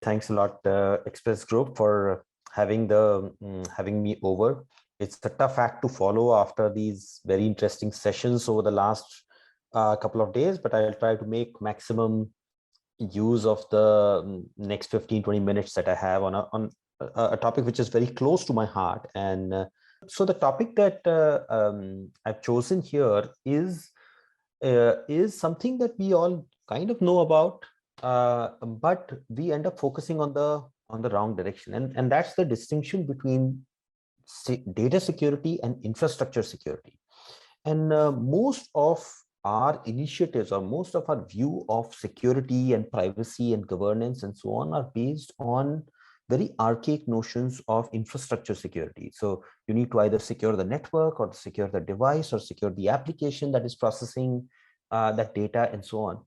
Thanks a lot, Express Group, for having me over. It's a tough act to follow after these very interesting sessions over the last couple of days, but I'll try to make maximum use of the next 15-20 minutes that I have on a topic which is very close to my heart. And so the topic that I've chosen here is something that we all kind of know about, but we end up focusing on the wrong direction, and that's the distinction between data security and infrastructure security. And most of our initiatives, or most of our view of security and privacy and governance and so on, are based on very archaic notions of infrastructure security. So you need to either secure the network, or secure the device, or secure the application that is processing that data, and so on.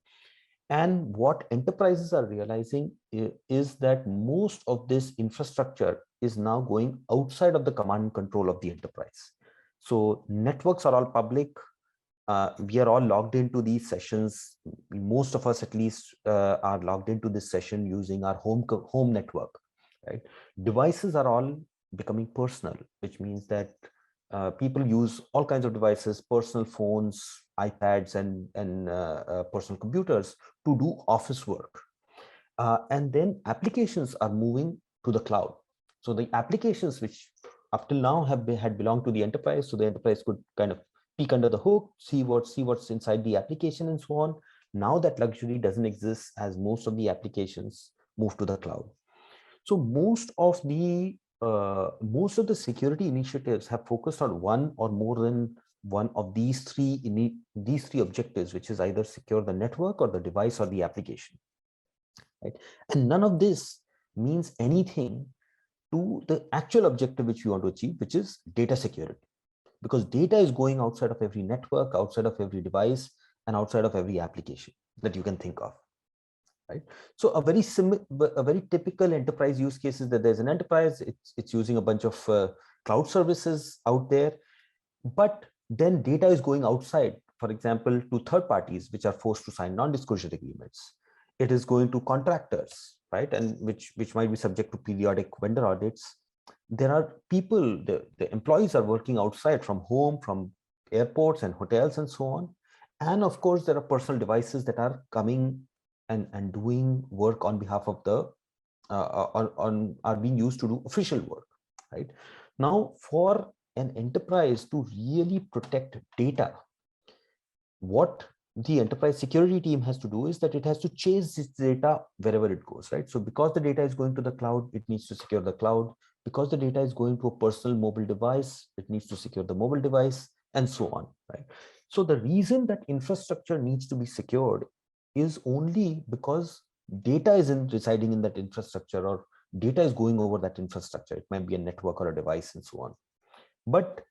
And what enterprises are realizing is that most of this infrastructure is now going outside of the command and control of the enterprise. So networks are all public. We are all logged into these sessions. Most of us, at least, are logged into this session using our home network, right? Devices are all becoming personal, which means that people use all kinds of devices, personal phones, iPads, and personal computers to do office work. And then applications are moving to the cloud. So the applications which up till now had belonged to the enterprise, so the enterprise could kind of peek under the hood, see what's inside the application and so on. Now that luxury doesn't exist, as most of the applications move to the cloud. So most of the security initiatives have focused on one or more than one of these three objectives, which is either secure the network or the device or the application, right? And none of this means anything to the actual objective which we want to achieve, which is data security, because data is going outside of every network, outside of every device, and outside of every application that you can think of, right? So a very typical enterprise use case is that there's an enterprise, it's using a bunch of cloud services out there, but then data is going outside, for example, to third parties which are forced to sign non-disclosure agreements. It is going to contractors, right? And which might be subject to periodic vendor audits. There are people, the employees are working outside, from home, from airports and hotels and so on. And of course, there are personal devices that are coming and doing work on behalf of the are being used to do official work, right? Now, for an enterprise to really protect data, what the enterprise security team has to do is that it has to chase this data wherever it goes, right? So because the data is going to the cloud, it needs to secure the cloud. Because the data is going to a personal mobile device, it needs to secure the mobile device, and so on, right? So the reason that infrastructure needs to be secured is only because data is residing in that infrastructure, or data is going over that infrastructure. It might be a network or a device and so on. But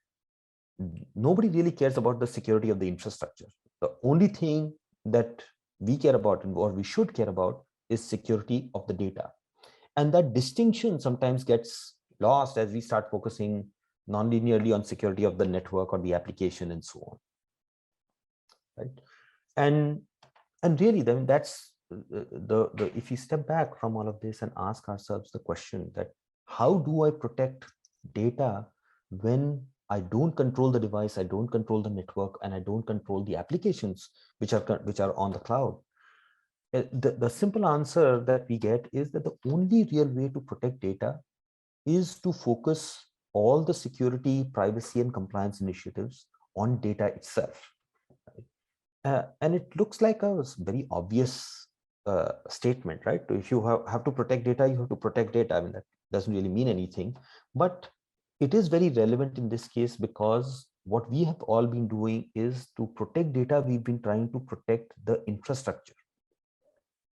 nobody really cares about the security of the infrastructure. The only thing that we care about, or we should care about, is security of the data. And that distinction sometimes gets lost as we start focusing non-linearly on security of the network or the application and so on, right? And really, then that's if you step back from all of this and ask ourselves the question that how do I protect data when I don't control the device, I don't control the network, and I don't control the applications which are on the cloud? The simple answer that we get is that the only real way to protect data is to focus all the security, privacy, and compliance initiatives on data itself. And it looks like a very obvious statement, right? If you have to protect data, you have to protect data. I mean, that doesn't really mean anything, but it is very relevant in this case, because what we have all been doing is to protect data. We've been trying to protect the infrastructure,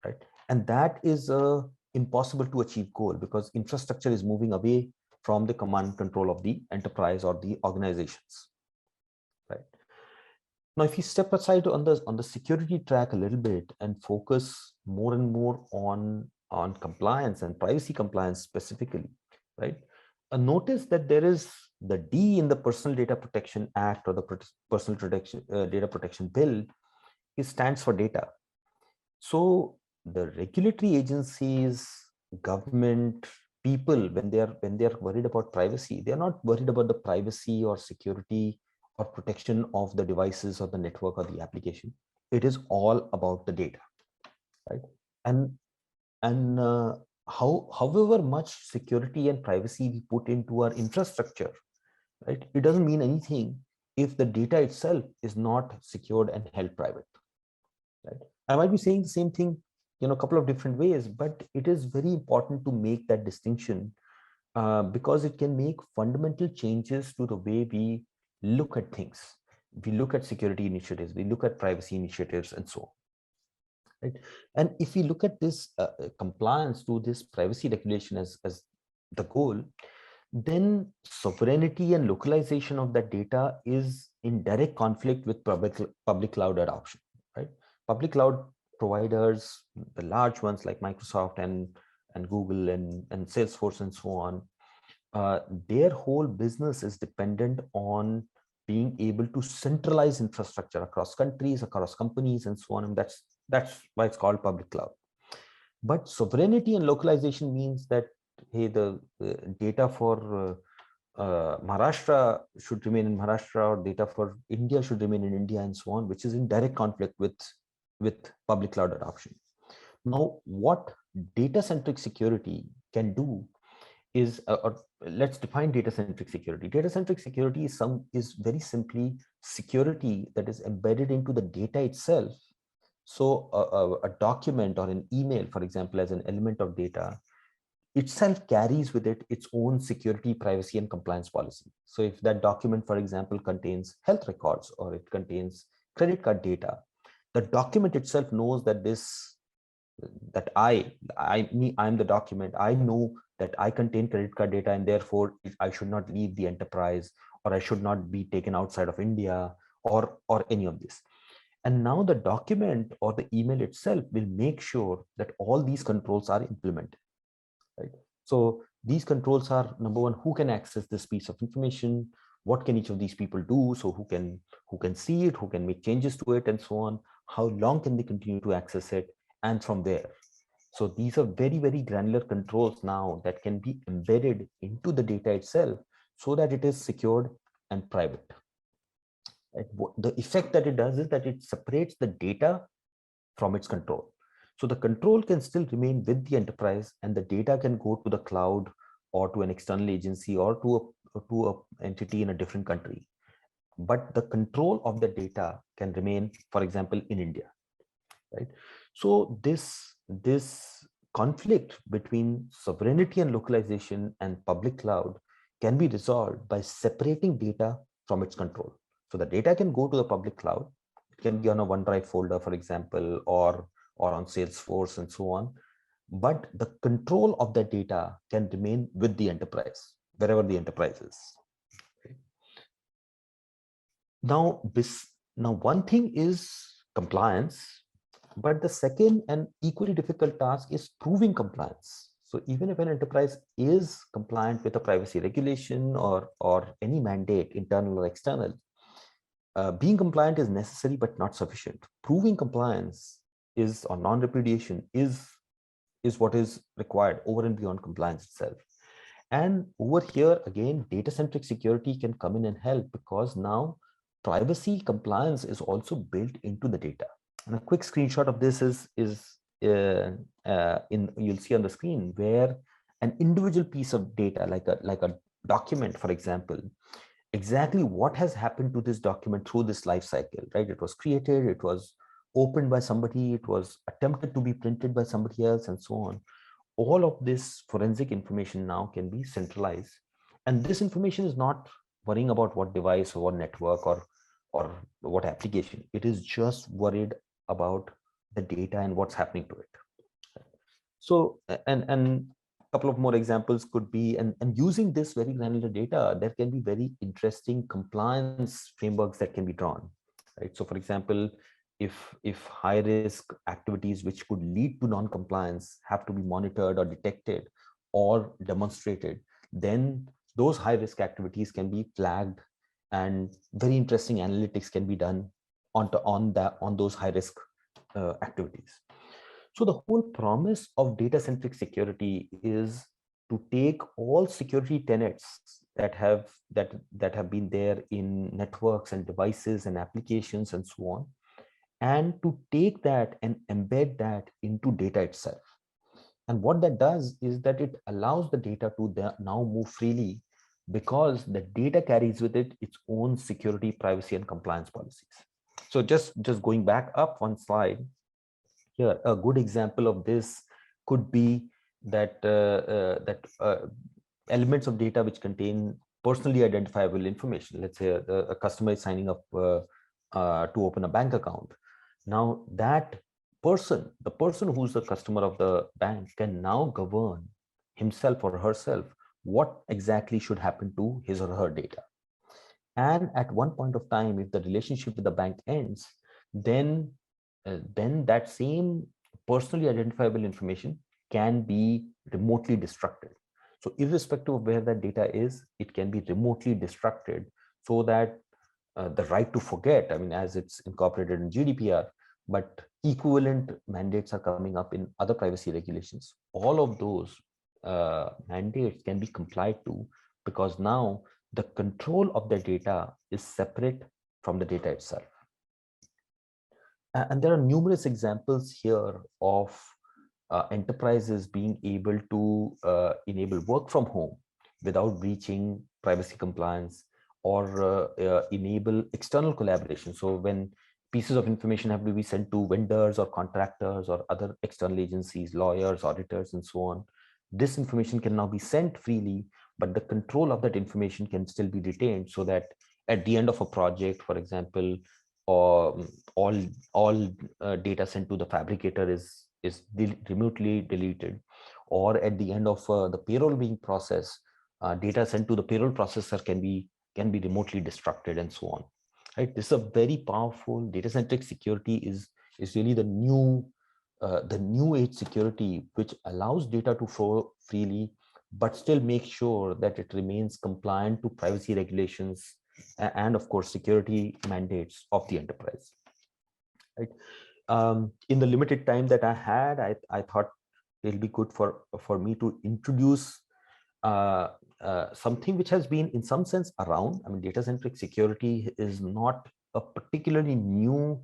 right? And that is a impossible to achieve goal, because infrastructure is moving away from the command and control of the enterprise or the organizations, right? Now, if you step aside on the security track a little bit and focus more and more on compliance and privacy compliance specifically, right? Notice that there is the D in the Personal Data Protection Act, or the Personal Data Protection Bill. It stands for data. So the regulatory agencies government, people, when they are worried about privacy, they are not worried about the privacy or security or protection of the devices or the network or the application. It is all about the data, right? And however much security and privacy we put into our infrastructure, right, it doesn't mean anything if the data itself is not secured and held private, right? I might be saying the same thing, a couple of different ways, but it is very important to make that distinction, because it can make fundamental changes to the way we look at things. We look at security initiatives, we look at privacy initiatives, and so on. Right? And if we look at this compliance to this privacy regulation as the goal, then sovereignty and localization of that data is in direct conflict with public cloud adoption, right? Public cloud providers, the large ones like Microsoft and Google and Salesforce and so on, their whole business is dependent on being able to centralize infrastructure across countries, across companies, and so on. And that's why it's called public cloud. But sovereignty and localization means that, hey, the data for Maharashtra should remain in Maharashtra, or data for India should remain in India, and so on, which is in direct conflict with public cloud adoption. Now, what data-centric security can do is, let's define data-centric security. Data-centric security is very simply security that is embedded into the data itself. So a document or an email, for example, as an element of data, itself carries with it its own security, privacy, and compliance policy. So if that document, for example, contains health records or it contains credit card data, the document itself knows that I'm the document. I know that I contain credit card data, and therefore I should not leave the enterprise, or I should not be taken outside of India, or any of this. And now the document or the email itself will make sure that all these controls are implemented, right? So these controls are, number one, who can access this piece of information, what can each of these people do, so who can see it, who can make changes to it, and so on, how long can they continue to access it, and from there. So these are very, very granular controls now that can be embedded into the data itself so that it is secured and private. Right? The effect that it does is that it separates the data from its control. So the control can still remain with the enterprise, and the data can go to the cloud or to an external agency or to a entity in a different country. But the control of the data can remain, for example, in India, right? So this conflict between sovereignty and localization and public cloud can be resolved by separating data from its control. So the data can go to the public cloud. It can be on a OneDrive folder, for example, or on Salesforce and so on. But the control of that data can remain with the enterprise, wherever the enterprise is. Okay. Now, one thing is compliance, but the second and equally difficult task is proving compliance. So even if an enterprise is compliant with a privacy regulation or any mandate, internal or external, being compliant is necessary but not sufficient. Proving compliance or non-repudiation is what is required over and beyond compliance itself. And over here, again, data-centric security can come in and help, because now privacy compliance is also built into the data. And a quick screenshot of this is you'll see on the screen, where an individual piece of data, like a document, for example, exactly what has happened to this document through this life cycle, right? It was created, it was opened by somebody, it was attempted to be printed by somebody else, and so on. All of this forensic information now can be centralized. And this information is not worrying about what device or what network or what application. It is just worried about the data and what's happening to it. So, and a couple of more examples could be, and using this very granular data, there can be very interesting compliance frameworks that can be drawn, right? So for example, if high risk activities which could lead to non-compliance have to be monitored or detected or demonstrated, then those high risk activities can be flagged, and very interesting analytics can be done on those high risk activities. So the whole promise of data-centric security is to take all security tenets that have been there in networks and devices and applications and so on, and to take that and embed that into data itself. And what that does is that it allows the data to now move freely, because the data carries with it its own security, privacy, and compliance policies. So just going back up one slide here, a good example of this could be that elements of data which contain personally identifiable information. Let's say a customer is signing up to open a bank account. Now that person, the person who's the customer of the bank, can now govern himself or herself what exactly should happen to his or her data. And at one point of time, if the relationship with the bank ends, then that same personally identifiable information can be remotely destructed. So irrespective of where that data is, it can be remotely destructed, so that the right to forget, I mean, as it's incorporated in GDPR, but equivalent mandates are coming up in other privacy regulations. All of those mandates can be complied to, because now the control of the data is separate from the data itself. And there are numerous examples here of enterprises being able to enable work from home without breaching privacy compliance, or enable external collaboration. So when pieces of information have to be sent to vendors or contractors or other external agencies, lawyers, auditors, and so on, this information can now be sent freely, but the control of that information can still be retained, so that at the end of a project, for example, or all data sent to the fabricator is remotely deleted, or at the end of the payroll being processed, data sent to the payroll processor can be remotely destructed, and so on. Right? This is a very powerful data-centric security. Is really the new age security, which allows data to flow freely, but still make sure that it remains compliant to privacy regulations and of course security mandates of the enterprise. Right? In the limited time that I had, I thought it'll be good for me to introduce something which has been in some sense around. I mean, data-centric security is not a particularly new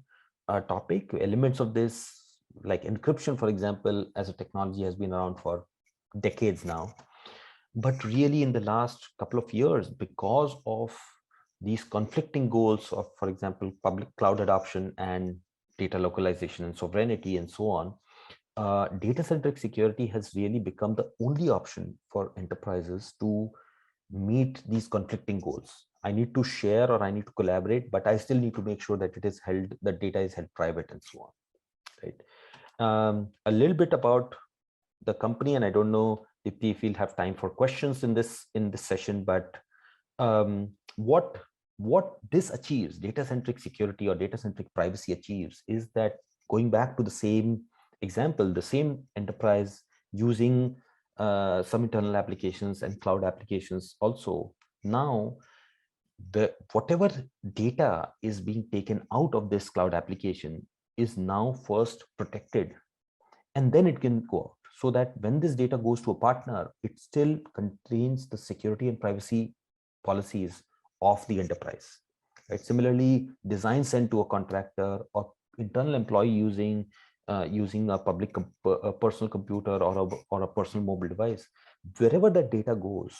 topic. Elements of this, like encryption, for example, as a technology, has been around for decades now. But really in the last couple of years, because of these conflicting goals of, for example, public cloud adoption and data localization and sovereignty and so on, data-centric security has really become the only option for enterprises to meet these conflicting goals. I need to share or I need to collaborate, but I still need to make sure that the data is held private and so on. Right. A little bit about the company, and I don't know if we'll have time for questions in this session, but what this achieves, data-centric security or data-centric privacy achieves, is that, going back to the same example, the same enterprise using some internal applications and cloud applications also, now whatever data is being taken out of this cloud application is now first protected, and then it can go out, so that when this data goes to a partner, it still contains the security and privacy policies of the enterprise. Right? Similarly, design sent to a contractor or internal employee using a public a personal computer or a personal mobile device, wherever that data goes,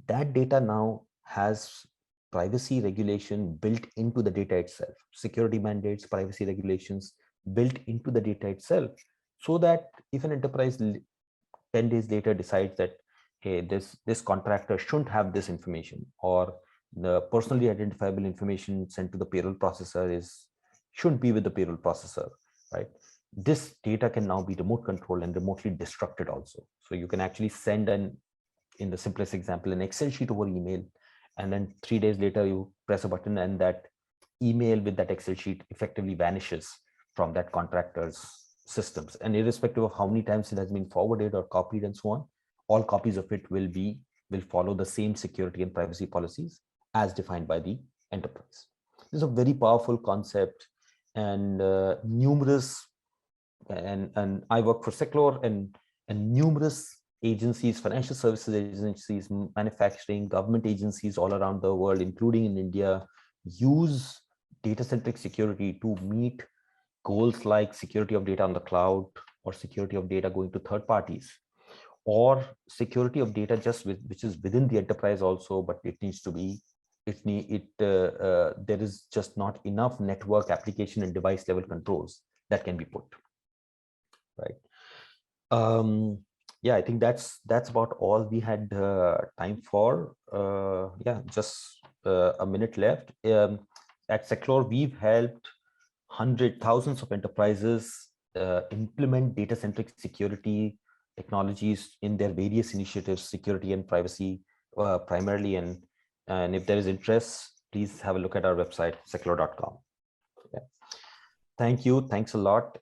that data now has privacy regulation built into the data itself, security mandates, privacy regulations built into the data itself, so that if an enterprise 10 days later decides that, hey, this contractor shouldn't have this information, or the personally identifiable information sent to the payroll processor shouldn't be with the payroll processor, right? This data can now be remote controlled and remotely destructed also. So you can actually send in the simplest example, an Excel sheet over email, and then 3 days later you press a button and that email with that Excel sheet effectively vanishes from that contractor's systems. And irrespective of how many times it has been forwarded or copied and so on, all copies of it will follow the same security and privacy policies as defined by the enterprise. This is a very powerful concept, and numerous and I work for Seclore, and numerous agencies, financial services agencies, manufacturing, government agencies all around the world, including in India, use data-centric security to meet goals like security of data on the cloud, or security of data going to third parties, or security of data just which is within the enterprise also, but it needs to be, there is just not enough network, application, and device level controls that can be put, right? Yeah, I think that's about all we had time for. Yeah, just a minute left. At Seclore, we've helped thousands of enterprises implement data-centric security technologies in their various initiatives, security and privacy primarily. And if there is interest, please have a look at our website, seclore.com. Yeah. Thank you. Thanks a lot.